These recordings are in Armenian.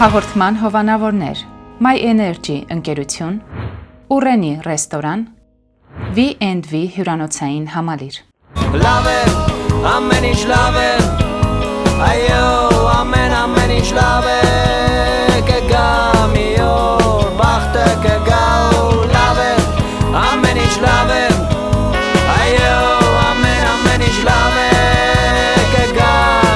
Հաղորդման հովանավորներ My Energy ընկերություն, Ուրենի ռեստորան, V&V հյուրանոցային համալիր։ Լավ է, ամեն ինչ լավ է, այո, ամեն ինչ լավ է, կգա մի օր, բախտը կգա ու լավ է, ամեն ինչ լավ է, այո, ամեն ինչ լավ է, կգա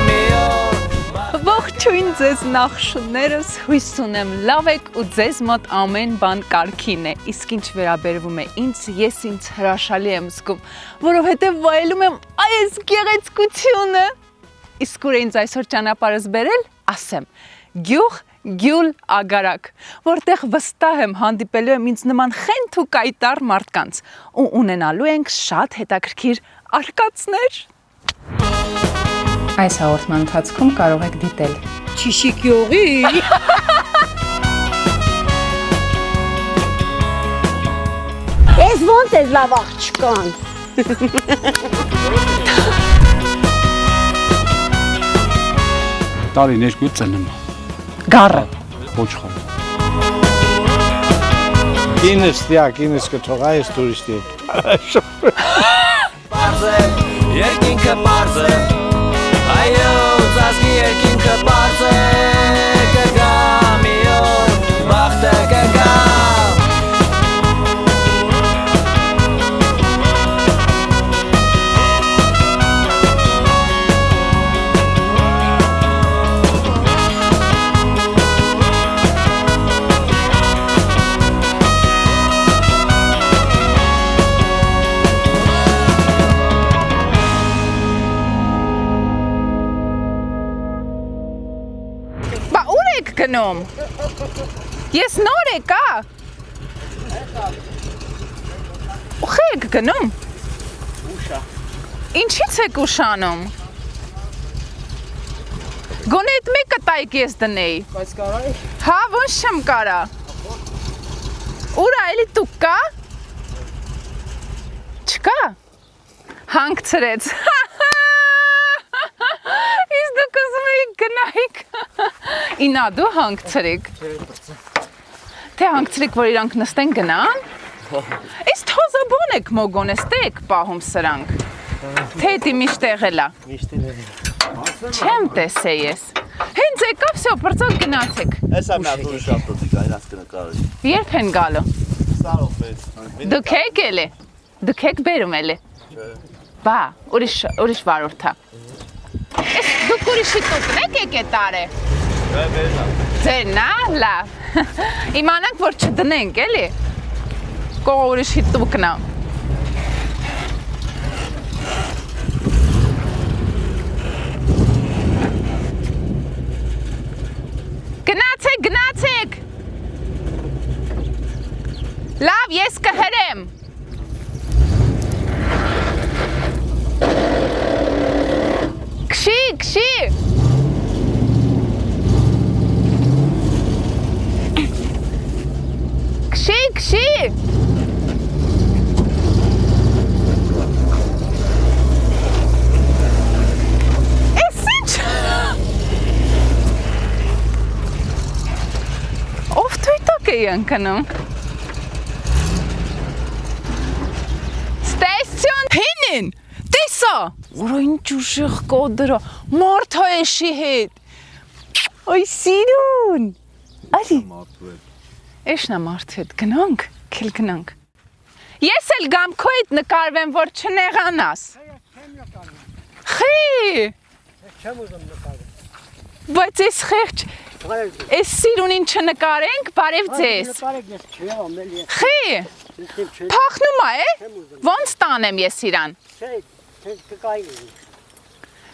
մի օր։ Ողջույն ձեզ նախշներս, հույս ունեմ լավ եք ու ձեզ մոտ ամեն բան կարգին է, իսկ ինչ վերաբերվում է ինձ, ես ինձ հրաշալի եմ զգում, որովհետև վայելում եմ այս գեղեցկությունը, իսկ ուր է ինձ այսօր ճանապարհս բերել, ասեմ, գյուղ Գյուլ ագարակ, որտեղ վստահ եմ հանդիպելու եմ ինձ նման խենթ ու կայտառ մարդկանց ու ունենալու ենք շատ հետաքրքիր արկածներ։ Այս հաղորդման ընթացքում կարող եք դիտել Չիշիկ յուղի Ես ոնց ես լավ աղջկան Տարին երկու ծնում Գառը ոչխար Կինս կթողա ես տուրիստի Պարզ է, երկինքը պարզ է, այո, ծածկի երկինքը պարզ է, կգա մի օր, բախտը կգա։ Գնում Ես նոր եկա Ուխ եք գնում Ինչից եք ուշանում Գոնե էդ մեկը տայք ես դնեի Բայց կարայի Հա ոնց չեմ կարա Ուրա էլի տուկ կա Չկա Հանգցրեց Իսկ դուք ուզում եք գնայիք Ինա դու հանգցրիք Թե հանգցրիք, որ իրանք նստեն գնան Իս թոզաբոն եք մոգոն եստեք պահում սրանք Թե էտի միշտեղ էլա Չեմ տեսե ես Հենց եկավ սյո պրծակ գնացեք Հեսա միատ ուրիշ ավտոտիկ այնաց կնկարի Երբ են գալու Սարով պես Դուք եք էլի Դուք եք բերում էլի Բա, ուրիշ վարորդա Ես դուք ուրիշի տուկն եք եկետ արե Ձերնա, լավ Իմանանք, որ չդնենք, էլի Կողը ուրիշի տուկնա Գնացեք Լավ, ես կհրեմ Քշի Քշի Էս ինչ Ով թույթոք էի ընկնում Ստեսյոն հինին Տեսա Ուրա ինչ ուժեղ կոդրա Մարդա էշի հետ Այ սիրուն Ալի Էշնա մարդու հետ գնանք, քիլ գնանք Ես էլ գամ քո հետ նկարվեմ, որ չնեղանաս Խի Չեմ ուզում նկարել Բայց ես խեղճ Ես սիրունին չնկարենք, բարև ձեզ Նկարեք ես չեղամ էլի Խի Փախնում է, ոնց տանեմ ես իրան Չէ, կկայնի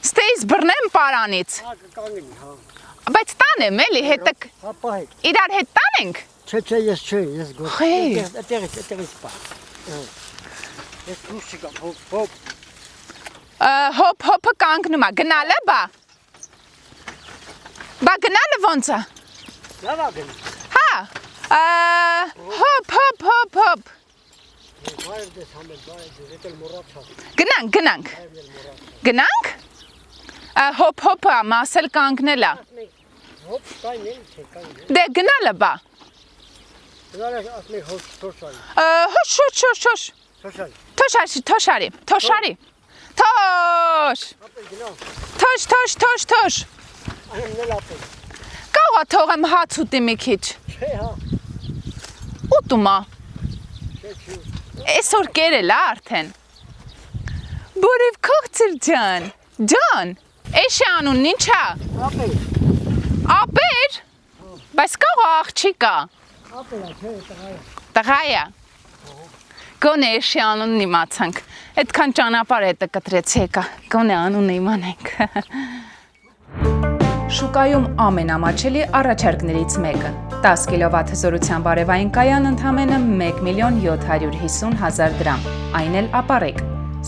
Ստեյս բռնեմ պարանից Հա, կկանգնի, հա Բայց տանեմ էլի, հետը Հա, պահեք իրար հետ տանենք Չէ, ես չէ, ես գոտ Խի Էտեղից պահ Ես դուրս չգամ, հոպ Հոպը կանգնում է, գնալը բա Բա գնալը ոնց է Լավ ագնի Հա Հոպ Բայր դես համել, հետ էլ մոռացա Գնանք Գնանք Հոպը ամասել կանգնելա Հոպ, կային են, չէ, կային են։ Դե գնալը բա։ Դրանց ասմի հոչ թոշարի։ Հոշ։ Թոշարի։ Թոշարի։ Թոշ։ Ապել գնա։ Թոշ։ Այն նել ապել։ Կաղա թողեմ հաց ուտի մի քիչ։ Չէ, հա։ Ուտումա։ Չէ, չի։ Այսօր կերել է արդեն։ Բորև կողցր ջան, էշի անունն ինչ է։ Ապել։ Ապեր։ Բայց կաղա աղջիկա։ Ապելա, չէ, Տղա է։ Գոնե էշի անունն իմացանք։ Այդքան ճանապարհ հետը կտրեց եկա։ Գոնե անունը իմանենք։ Շուկայում ամենամաչելի առաջարկներից մեկը 10 կՎտ հզորության բարևային կայան ընդամենը 1.750.000 դրամ, այն էլ ապառիկ։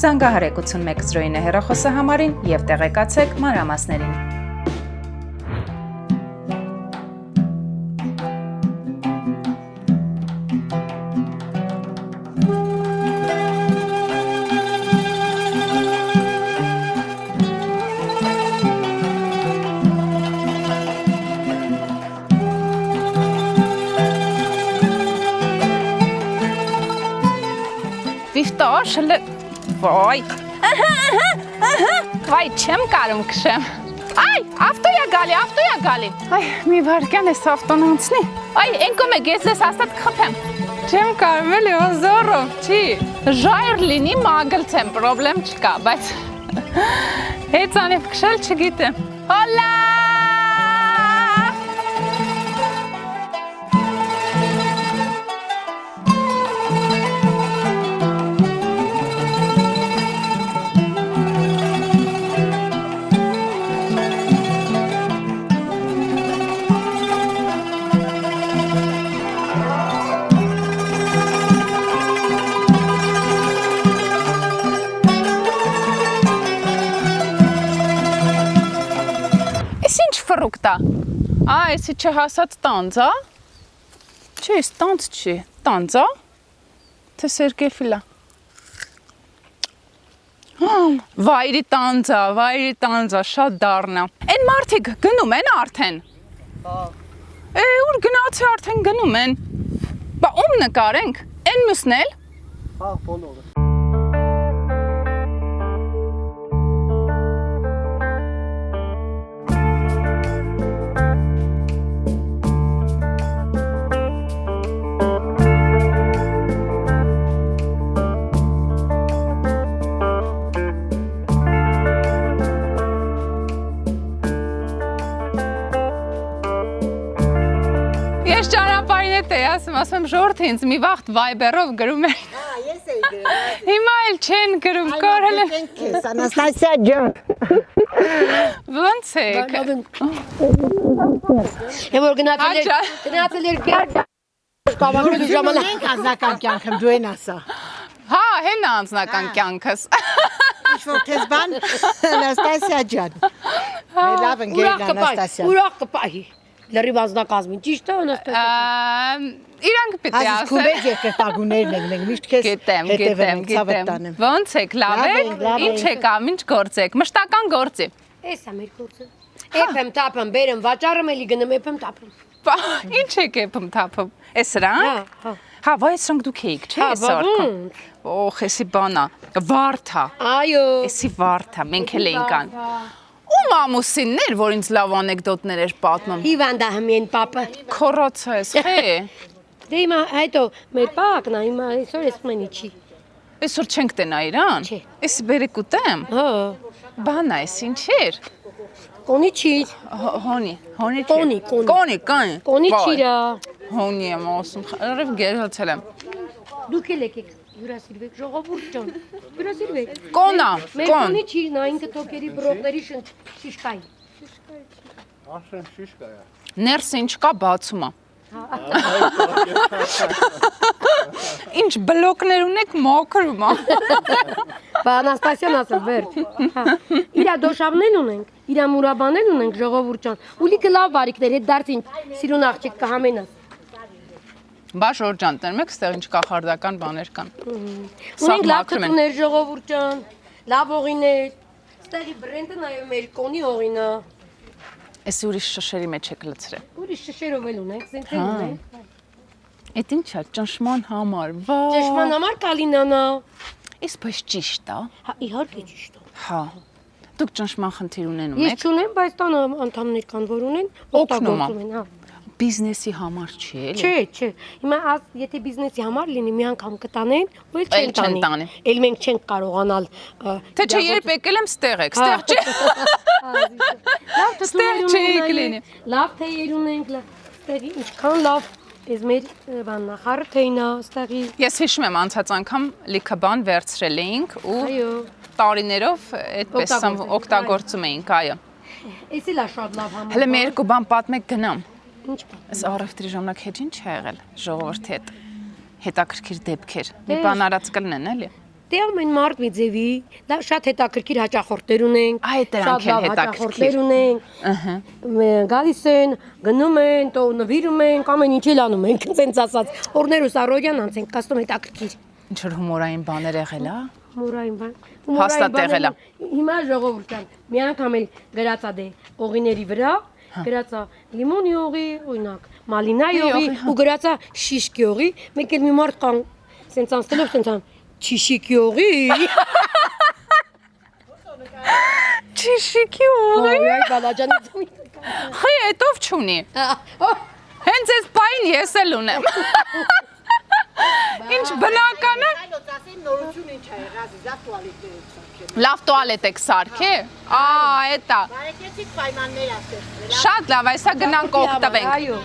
Զանգահարեք 8109 հեռախոսահամարին և տեղեկացեք մանրամասներին։ Վիվտոշը վայ։ Վայ, չեմ կարում քշեմ։ Այ, ավտոյա գալի։ Այ, մի վարկյան էս ավտոն անցնի։ Այ, ենկոմ է գեզ ես աստատ կխփեմ։ Չեմ կարում էլի հոզորով, չի։ Ժայր լինի մագլցեմ, պրոբլեմ չկա, բայց հեծանիվ քշել չգիտեմ։ Հոլա։ Ֆրուկտա։ Էսի չհասած տանձ, ա։ Չէ, տանձ չի, տանձ, ա։ Թե սերկեֆիլա։ Վայրի տանձ, շատ դառնա։ Են մարդիկ գնում են արդեն։ Ուր գնացի արդեն գնում են։ Բա ում նկարենք։ Են մյուսն էլ։ Հա, բոլորը։ Ես ճանապարհին հետ էի ասում եմ ժողովրդի ինձ մի վաղ Viber-ով գրում են։ Հա, ես էի գրում։ Հիմա էլ չեն գրում, կորել են։ Քեզ Անաստասիա ջան։ Ոնց եք։ Եվ որ գնացել էր գար կավակի ժամանակ անձնական կյանքեմ դու են ասա։ Հա, հեն անձնական կյանքս։ Ինչ որ քեզ բան Անաստասիա ջան։ Լավ ընկեր Անաստասիա։ Ուրախ կպահի։ Լրի բազնակազմին, ճիշտ է Անաստասիա։ Իրանք պիտի ասեն։ Քուբեջ երկրպագուներն ենք, մենք միշտ քեզ Գիտեմ։ Ոնց եք, լավ եք։ Ինչ եք ամ, ինչ գործ եք։ Մշտական գործի։ Էս է մեր գործը։ Էփեմ տապեմ, բերեմ վաճառեմ էլի գնում էփեմ տապեմ։ Ինչ եք էփում թափում։ Էս սրանք։ Հա, վայ սրանք դուք եք, չէ՞ այսօր։ Օխ, էսի բանա։ Վարդա։ Այո։ Էսի վարդա, մենք էլ էինք ան։ Ում ամուսիններ, որ ինձ լավ անեկդոտներ էր պատմում։ Հիվանդա հմեն պապը։ Քորոցը ես, հե։ Դե հիմա հետո մեր պակն է, հիմա այսօր ես մենի չի։ Այսօր չենք տենա իրան։ Չէ։ Էս բերեք ուտեմ։ Հա։ Բանա էս ինչ էր։ Կոնի չի։ Հոնի չի։ Կոնի։ Կոնի չիրա։ Հոնի եմ ասում, արև գերացել եմ։ Դուք էլ եկեք հյուրասիրվեք ժողովուրդ ջան։ Հյուրասիրվեք։ Կոնա, Մեր կոնի չիրն է, ինքը թոքերի բրոկների շիշկայի։ Ասեմ շիշկա է։ Ներսը ինչ կա բացում է։ Ինչ բլոկներ ունեք մաքրում է։ Բա Անաստասիան ասել վեր։ Հա։ Իրա դոշավներ ունենք, իրա մուրաբաներ ունենք ժողովուրդ ջան։ Ուլիկը լավ բարիկներ, հետ դարձին սիրուն աղջիկ կհամենաս։ Բա շորջան, տերում եք ստեղ ինչ կախարդական բաներ կան։ Ունենք լավ կտուներ ժողովուրդ ջան, լավ օղիներ։ Ստեղի բրենդը նաև մեր կոնի օղին է։ Էս ուրիշ շշերի մեջ եք լցրել։ Ուրիշ շշերով էլ ունենք, սենց էլ ունենք։ Էդ ինչ է ճնշման համար։ Վա։ Ճշման համար կալինանա։ Էս բայց ճիշտ է։ Հա, իհարկե ճիշտ է։ Հա։ Դուք ճնշման խնդիր ունենում Ես եք։ չունեմ, բայց տան անդամներ կան, որ ունեն, Օգնում ա։ են, հա։ Բիզնեսի համար չի էլի։ Չէ։ Հիմա եթե բիզնեսի համար լինի, մի անգամ կտանեն, ու էլ Էլ չեն չեն տանի։ տանի։ Էլ մենք չենք կարողանալ Թե չէ երբ եկել եմ ստեղ եք, ստեղ չէ։ Լավ Ստեղ չէիք լինի։ Լավ թեյեր ունենք, ստեղի ինչքան լավ էս մեր բաննա, խառը թեյն է, ստեղի։ Ես հիշում եմ անցած անգամ լիքը բան վերցրել էինք ու Այո։ տարիներով այդպես օգտագործում էինք, այո։ Էս էլ է շատ լավ համար։ Հələ մի երկու բան պատմեք գնամ։ Ինչ բան։ Այս առևտրի ժամանակ հետ ինչ է եղել ժողովրդի հետ։ Հետաքրքիր դեպքեր։ Մի Դե, բան արած կլնեն էլի։ Դե ամեն մարդ մի ձևի, լավ շատ հետաքրքիր հաճախորդներ ունենք։ Այ դրանք են հետաքրքիր։ ունենք։ Ահա։ Գալիս են, գնում են, տո նվիրում են, ամեն ինչ էլ անում ենք, ցենց ասած։ Օրներ ու Սարոյան անցենք, կաստում հետաքրքիր։ Ինչ որ հումորային բաներ եղել է։ Մուրային բան։ Հաստատ եղել է։ Հիմա ժողովուրդան մի անգամ էլ գրածա դե օղիների վրա, գրածա լիմոնի օղի, օրինակ, մալինայի օղի ու գրածա շիշկի օղի, մեկ էլ մի մարդ կան, սենց անցնելով սենց ան չիշիկի օղի։ Չիշիկի օղի։ Այ բալաջանի դու։ Խի այդով չունի։ Հենց այս բային ես էլ ունեմ։ Ինչ բնական է։ Այլոց ասեն նորություն ինչ է եղած, լավ տուալետներ եք սարքել։ Լավ տուալետ եք սարքե։ Էտա։ Բարեկեցիկ պայմաններ ասեցել։ Շատ լավ, այսա գնանք օգտվենք։ Այո։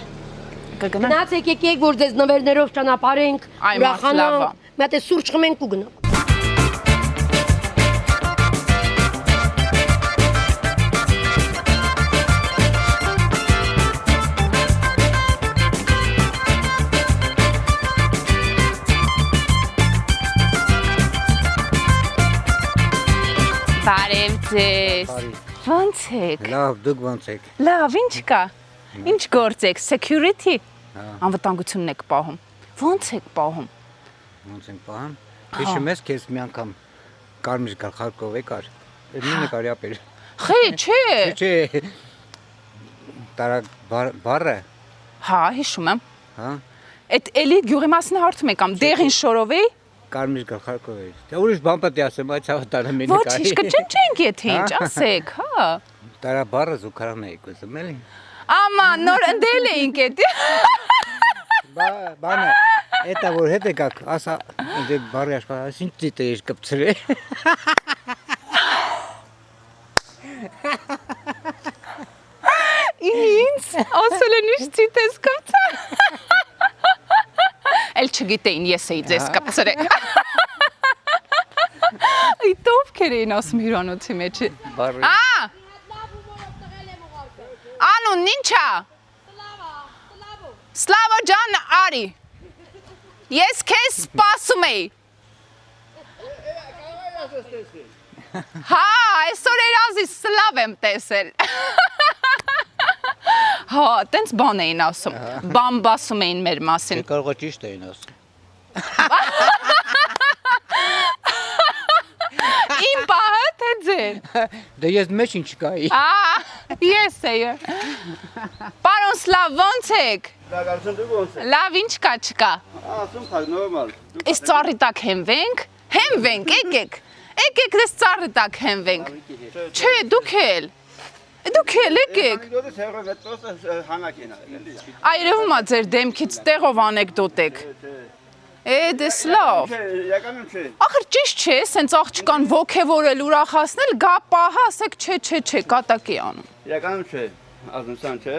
Կգնանք։ Գնացեք եկեք, որ ձեզ նվերներով ճանապարհենք, Այ, մարդ լավ ա։ մի հատ է սուրճ խմենք ու գնանք։ Բարև ձեզ։ Ո՞նց եք։ Լավ, դուք ոնց եք։ Լավ, ինչ կա։ Ինչ գործ եք, security։ Անվտանգությունն եք պահում։ Ո՞նց եք պահում։ Ոնց են պահում։ Հիշում ես քեզ մի անգամ կարմիր գլխարկով եկար։ Այդ մի նկարի ապեր։ Խի, չէ։ Չէ։ Տարա բարը, Հա, հիշում եմ։ հա։ Այդ էլի գյուղի մասին հարցում եք, ամ դեղին շորովի։ Կարմիր գլխարկով էր։ Դե ուրիշ բան պետք է ասեմ, բայց հավատալը մի Ոչ, նկարի։ ինչ կճնջենք եթե ինչ, ասեք, հա։ Տարա բարը զուգարան էի կոզում էլի։ Աման, նոր ընդել էինք էդի։ Բանը, էտա որ հետ եկակ, ասա, դե բարի աշխարհ, ինչ դիտե ես կպցրե։ Ինչ, ասել են ինչ ցիտես կապցա։ Էլ չգիտեին ես էի ձեզ կապցրել։ Այդ ովքեր էին ասում հյուրանոցի մեջ։ Բարի։ Անուն ինչա։ Սլավա ջան, արի։ Ես քեզ սպասում էի։ Հա, այսօր երազի սլավ եմ տեսել։ Հա, տենց բան էին ասում։ Բամբասում էին մեր մասին։ Կարող է ճիշտ էին ասում։ Իմ պահը թե ձեր։ Դե ես մեջ ինչ կայի։ Ես էի։ Պարոն Սլավ, ո՞նց եք։ Դակարություն դու ոնց է։ Լավ, ինչ կա, չկա։ Ասում քա նորմալ։ Այս ծառի տակ հենվենք։ Հենվենք, եկեք։ Եկեք դες ծառի տակ հենվենք։ Չէ, դուք էլ։ Դուք էլ եկեք։ Դու ցերո մետրոսը հանակին էլի։ Այրվում է ձեր դեմքից տեղով անեկդոտ եք։ Դες լավ։ Չէ, յականում չէ։ Ախր ճիշտ չէ, սենց աղջկան ոգևորել, ուրախացնել, գա պահա, ասեք չէ, կատակի անում։ Յականում չէ։ Ազնության չէ։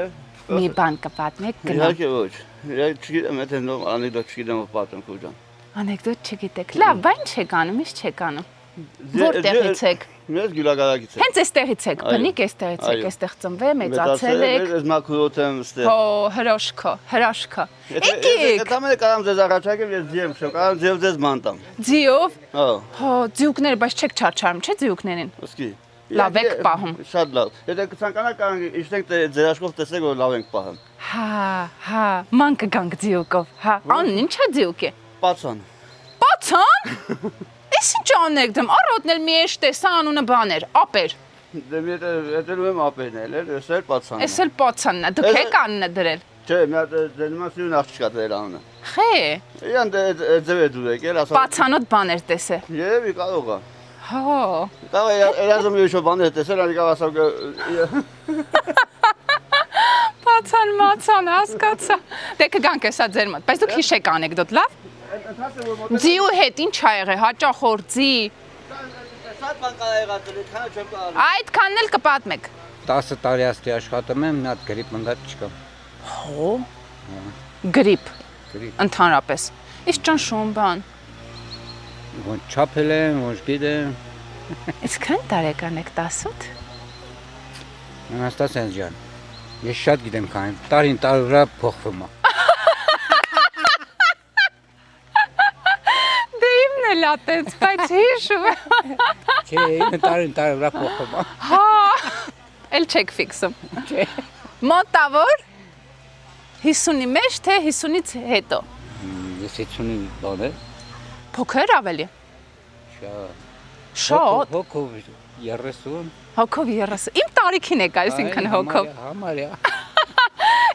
Մի բան կպատմեք գնամ։ Իհարկե ոչ։ Իհարկե չգիտեմ, եթե նոր անեկդոտ չգիտեմ պատմեմ քուջան։ Անեկդոտ չգիտեք։ Լավ, բան չեք անում, ինչ չեք անում։ Որտեղից եք։ Ես գյուլագարակից եմ։ Հենց այստեղից եք, բնիկ այստեղից եք, այստեղ ծնվել, մեծացել եք։ Ես մաքրոտ եմ ստեղ։ Հո, հրաշքա։ Եկեք։ Եթե ամենը կարամ ձեզ առաջարկեմ, ես ձիեմ շո, կարամ ձեզ մանտամ։ Ձիով։ Հա, Հո, ձիուկները բայց չեք չարչարում, չէ՞ ձիուկներին։ ոսկի։ Լավ եք պահում։ Շատ լավ։ Եթե կցանկանաք կարող իշտենք ձեր աշխով տեսեք որ լավ ենք պահում։ Հա, ման կգանք ձիուկով։ Հա, անն ինչա ձիուկ է։ Պացան։ Պացան։ Էս ինչ անեք դեմ, առոտն էլ մի էշ տեսա անունը բաներ, ապեր։ Դե մի հետելում եմ ապերն էլ, ես էլ պացանն Էս էլ պացանն է, դուք եք անունը դրել։ Չէ, մի հատ դենումա սյուն աղջկա դրել անունը Խե, Իան ձև է դուր եկել, ասա պացանոտ բաներ տեսել։ Եվ կարող է Հո, Կարող է երազում յոշո բաներ տեսել, անի կարող ասավ պացան, մացան, հասկացա։ Դե կգանք էսա ձեր մոտ, բայց դուք հիշեք անեկդոտ, լավ։ Ձիու հետ ինչ ա եղել, հաճախոր ձի։ Շատ բան կարող եղած, քանը չեմ կարող Այդքանն էլ կպատմեք։ 10 տարի աստի աշխատում եմ, մի հատ գրիպ մնաց չկա։ Հո։ Գրիպ, Գրիպ։ ընդհանրապես։ Իսկ ճնշում բան։ Ոնց չափել եմ, ոնց գիտեմ։ Այսքան տարեկան եք 18։ Անաստասյան ջան։ Ես շատ գիտեմ քանի տարին տարի վրա փոխվում է։ Դե իմն էլ ա տենց, բայց հիշում եմ։ Չէ, տարին տարի վրա փոխվում է։ Հա, էլ չեք ֆիքսում։ Չէ։ Մոտավոր 50-ի մեջ թե 50-ից հետո։ Ես 50-ի բան է։ Փոքր ավելի։ Շատ։ Շատ։ Հոգով 30։ Հոգով 30։ Իմ տարիքին եք այսինքն հոգով։ Համարյա։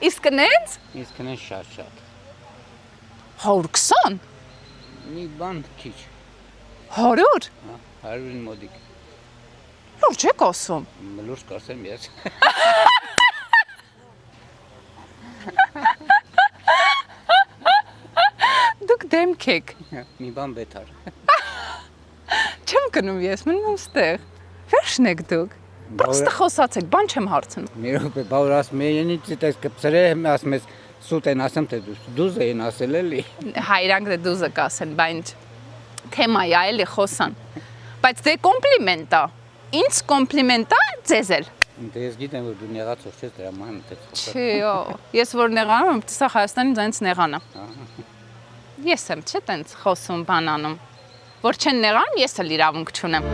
Իսկ նենց Իսկ նեն շատ։ 120։ Մի բան քիչ։ 100։ 100-ին մոդիկ։ Լուրջ եք ասում։ Լուրջ կարծեմ ես։ Դուք դեմք եք։ Մի բան բետար։ Չեմ գնում ես, մնում ստեղ։ Վերջն եք դուք։ Պրոստը խոսացեք, բան չեմ հարցնում։ Մի րոպե, բա ասում ես ցիտես կծրե, ասում ես սուտ են ասեմ թե դուզ են ասել էլի։ Հայրանք դե դուզը կասեն, բայց թեմայի է էլի խոսան։ Բայց դե կոմպլիմենտ է։ Ինձ կոմպլիմենտ է ձեզ էլ։ Դե ես գիտեմ որ դու նեղացող ես դրա ման թե։ Չի, ես որ նեղանում եմ, սա Հայաստանի ձայնից նեղանա։ Ես եմ չէ տենց խոսում բանանում։ Որ չեն նեղանում, ես էլ իրավունք չունեմ։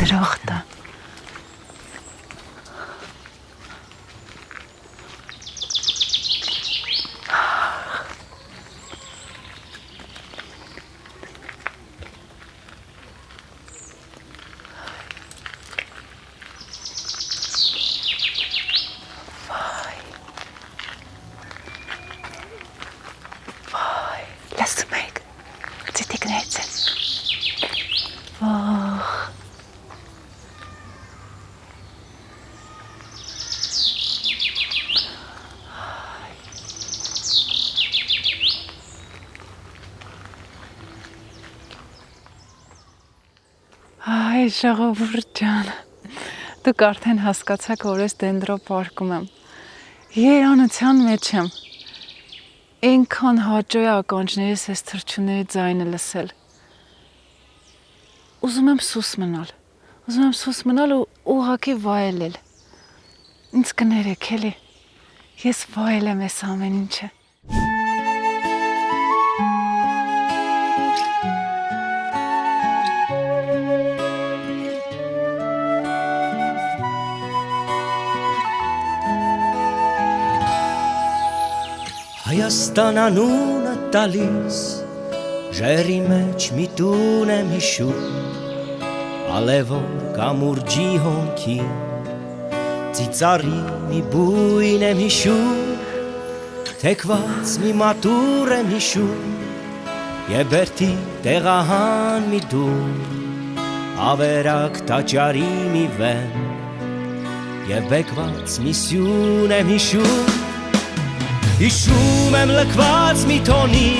Դրախտը։ Վայ, լսում եք, ծիտիկներից են։ Վախ։ Այ ժողովուրդ ջան, դուք արդեն հասկացաք, որ ես դենդրոպարկում եմ։ Երանության մեջ եմ։ Այնքան հաճո է ականջներիս այս թռչունների ձայնը լսել։ Ուզում եմ սուս մնալ ու ուղղակի վայելել։ Ինձ կներեք էլի։ Ես վայելեմ այս ամեն ինչը։ Հայաստան անունը տալիս ժերի մեջ մի տուն եմ հիշում ալևոր կամուրջի հոնքին ծիծարի մի բույն եմ հիշում թեքված մի մատուռ եմ հիշում եւ բերդի տեղահան մի դու ավերակ տաճարի մի վեն Եվ բեկված մի սյուն եմ Հիշում եմ լքված մի տոնի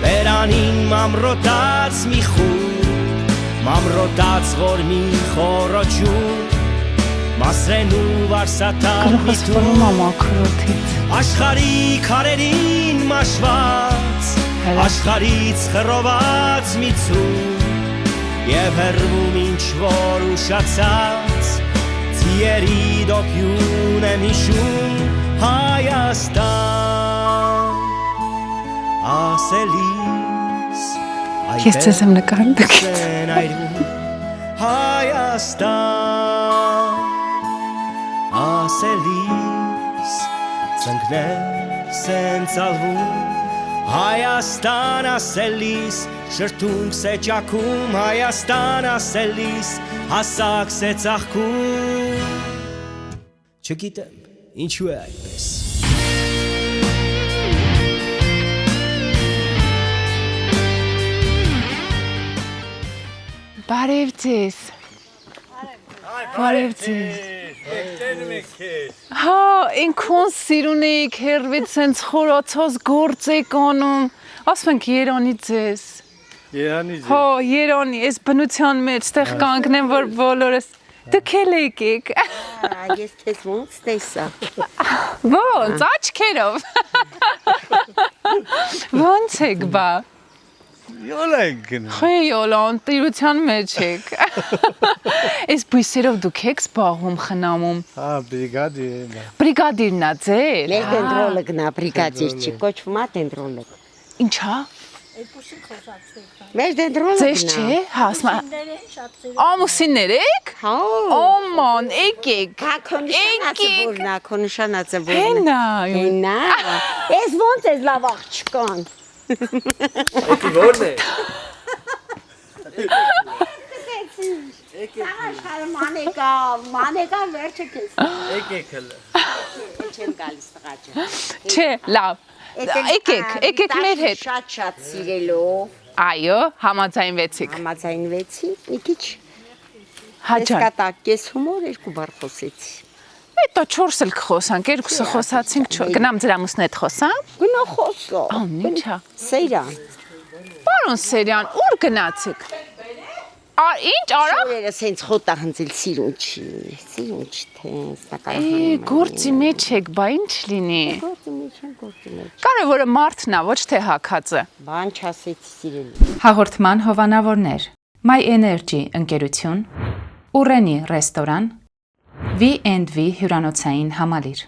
Բերանին մամրոտած մի խուր Մամրոտած որ մի խորոչում Մասրեն ու վարսատան մի տուն Աշխարի քարերին մաշված Աշխարից խռոված մի ցում Եվ հեռվում ինչ-որ ուշացած Ձիերի դոփյուն եմ հիշում Հայաստան Ասելիս Ես ձեզ եմ նկարում տքից Հայաստան Ասելիս Ծնկներս են ծալվում Հայաստան ասելիս Շրթունք սեճակում Հայաստան ասելիս Հասակ սեծաղքում Չգիտեմ ինչու է այդպես Բարև ձեզ Բարև ձեզ Հա, ինքուն սիրուն էիք հերվից սենց խորացած գործ եք անում Ասում ենք Երանի ձեզ Երանի ձեզ Հա, Երանի, ես բնության մեջ տեղ կանգնեմ, որ բոլորս Դուք էլ եկեք Ես քեզ ոնց տեսա Ոնց, աչքերով Ոնց եք բա Յոլ եք գնում Խե յոլան, տիրության մեջ եք Այս բույսերով դուք եք զբաղվում խնամում Հա, բրիգադիր եմ Բրիգադիրն է ձեր Մեր դենդրոլոգն է, բրիգադիր չի, կոչվում է դենդրոլոգ Ինչա Մեր դենդրոլոգն Ձեզ չէ, հասմա Ամուսիններ եք Հա Օման, եկեք Քո նշանածը որն է, քո նշանածը որն է Հենա Հենա Ես ոնց ես լավ աղջկան Էդի որն է։ Մանեկա վերջը քեզ Եկեք հələ։ Չեմ գալիս տղաճը Չէ, լավ Եկեք մեր հետ Շատ սիրելով Այո, համաձայնվեցիք Համաձայնվեցի, մի քիչ Հաջան Կատակ կես հումոր երկու բառ խոսեցի Հետո 4 էլ կխոսանք, երկուսը խոսացինք, գնամ ձեր ամուսնու հետ խոսամ Գնա խոսա Ինչա Սեյրան Պարոն Սերյան, ուր գնացիք Ինչ արա Շորերը սենց խոտա հնձել սիրուն չի թե Գործի մեջ եք, բա ինչ լինի Գործի մեջ Կարևորը մարդն է, ոչ թե հագածը Բան չասեցի սիրելի Հաղորդման հովանավորներ My Energy ընկերություն Ուրենի ռեստորան V&V հյուրանոցային համալիր